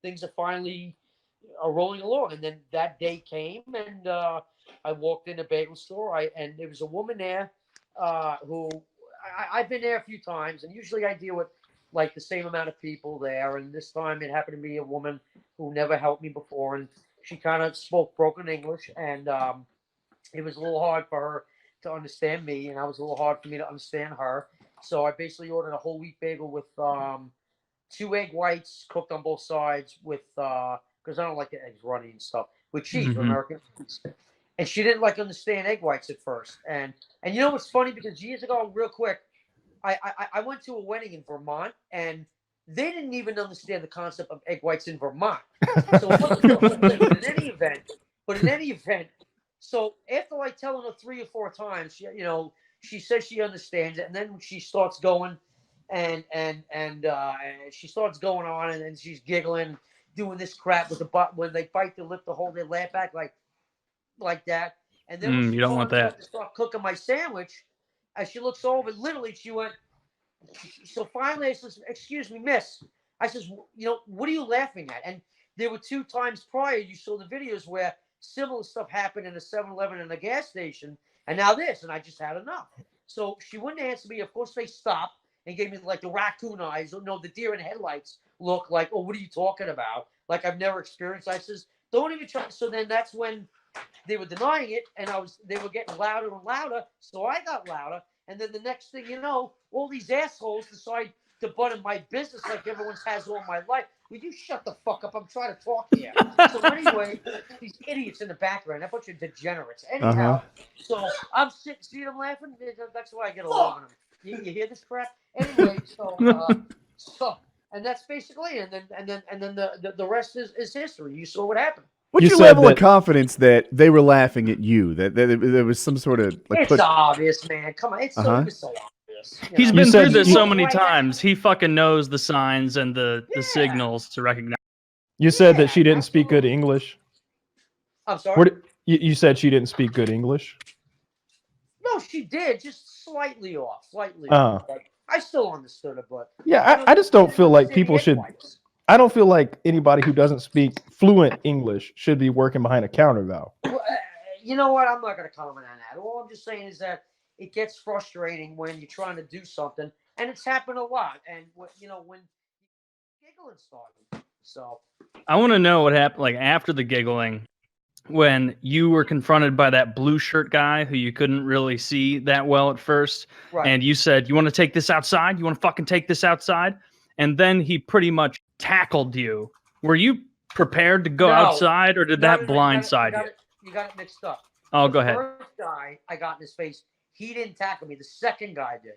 things are finally rolling along. And then that day came, and I walked in a bagel store. And there was a woman there who I've been there a few times, and usually I deal with like the same amount of people there. And this time it happened to be a woman who never helped me before, and she kind of spoke broken English, and it was a little hard for her to understand me, and I was a little hard for me to understand her. So I basically ordered a whole wheat bagel with two egg whites cooked on both sides with because I don't like the eggs runny and stuff with cheese, with Mm-hmm. American cheese. And she didn't like understand egg whites at first. And you know what's funny? Because years ago, real quick, I went to a wedding in Vermont, and they didn't even understand the concept of egg whites in Vermont. So it wasn't the whole thing. But in any event, so after like telling her 3 or 4 times, she says she understands it, and then she starts going, and she starts going on, and then she's giggling, doing this crap with the butt when they bite the lip to hold their laugh back like that. And then when she You don't want finally that. got to start cooking my sandwich, as she looks over, literally she went. So finally, I says, "Excuse me, miss." I says, "What are you laughing at?" And there were 2 times prior you saw the videos where similar stuff happened in a 7-Eleven and a gas station, and now this, and I just had enough. So she wouldn't answer me. Of course, they stopped and gave me like the raccoon eyes, no, the deer in headlights look like, "Oh, what are you talking about?" Like I've never experienced. I says, "Don't even try." So then that's when they were denying it, and they were getting louder and louder. So I got louder, and then the next thing you know, all these assholes decide to butt in my business like everyone's has all my life. Would you shut the fuck up? I'm trying to talk here. So anyway, these idiots in the background, a bunch of degenerates. Uh-huh. Anyhow, so I'm sitting, see them laughing. That's why I get along with them. You hear this crap? Anyway, so and that's basically it. And then the rest is history. You saw what happened. What's You your said level of that confidence that they were laughing at you? That there was some sort of like It's obvious, man. Come on, it Uh-huh. was so obvious. he's know? been said through this you- so many Right now- times. He fucking knows the signs and the Yeah. signals to recognize. You said that Yeah, she didn't speak good absolutely. English. I'm sorry. Where did, you said she didn't speak good English. No, she did, just slightly off, slightly Oh. off. But I still understood her, but Yeah, I just don't feel like understand people the should. egg I don't feel like anybody who doesn't speak fluent English should be working behind a counter, though. Well, you know what? I'm not going to comment on that. All I'm just saying is that it gets frustrating when you're trying to do something, and it's happened a lot. And when giggling started, so I want to know what happened, like after the giggling, when you were confronted by that blue shirt guy who you couldn't really see that well at first, right. and you said, "You want to take this outside? You want to fucking take this outside?" And then he pretty much tackled you. Were you prepared to go No. outside, or did that No, blindside you? You got it mixed up. Oh, The go ahead. first guy I got in his face, he didn't tackle me. The second guy did.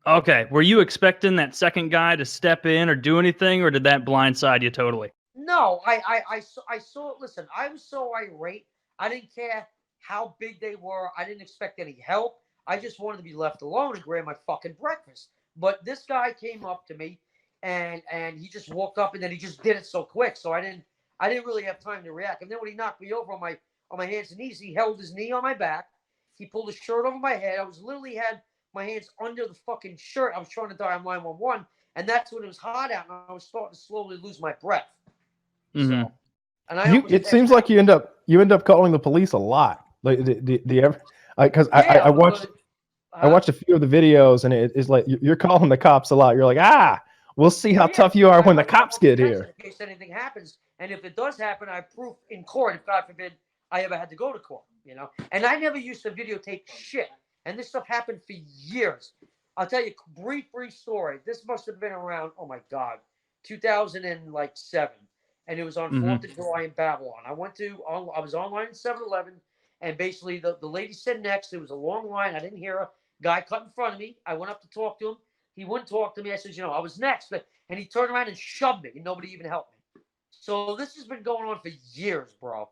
Okay, were you expecting that second guy to step in or do anything, or did that blindside you totally? No, I saw it. Listen, I was so irate. I didn't care how big they were. I didn't expect any help. I just wanted to be left alone and grab my fucking breakfast. But this guy came up to me, and he just walked up, and then he just did it so quick. So I didn't really have time to react. And then when he knocked me over on my hands and knees, he held his knee on my back. He pulled his shirt over my head. I was literally had my hands under the fucking shirt. I was trying to dial 911, and that's when it was hot out, and I was starting to slowly lose my breath. Mm-hmm. So, and I It seems like you end up calling the police a lot. Like, do you ever? Because I watched a few of the videos, and it's like you're calling the cops a lot. You're like, we'll see how tough you are when the cops get here. In case anything happens, and if it does happen, I have proof in court. If God forbid I ever had to go to court, And I never used to videotape shit, and this stuff happened for years. I'll tell you a brief story. This must have been around, oh my God, 2007. And it was on 4th of July in Babylon. I was online in 7-Eleven, and basically the lady said next. There was a long line. I didn't hear her. Guy cut in front of me. I went up to talk to him. He wouldn't talk to me. I said, I was next. And he turned around and shoved me, and nobody even helped me. So this has been going on for years, bro.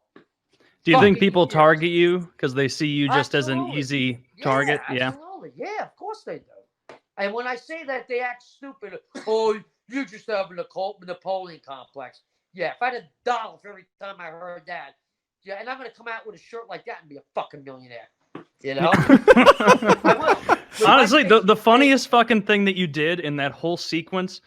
Do you think people target you because they see you just as an easy target? Yeah, absolutely. Yeah, of course they do. And when I say that, they act stupid. Oh, you just have a Napoleon complex. Yeah, if I had $1 for every time I heard that, yeah, and I'm going to come out with a shirt like that and be a fucking millionaire. You know. I will. Honestly, the funniest fucking thing that you did in that whole sequence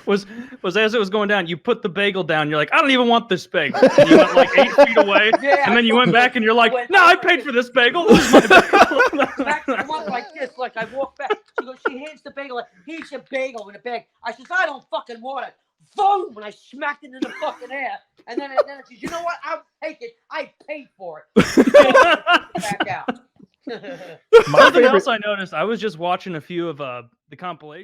was as it was going down, you put the bagel down. You're like, I don't even want this bagel. And you went like 8 feet away, Yeah, and then you went back and you're like, no, I paid for this bagel. This is my bagel. I went like this, like I walk back. She hands the bagel, like, here's your bagel in a bag. I says, I don't fucking want it. Boom! And I smacked it in the fucking air. And then I says, you know what? I'll take it. I paid for it. Back out. Something else I noticed, I was just watching a few of the compilation.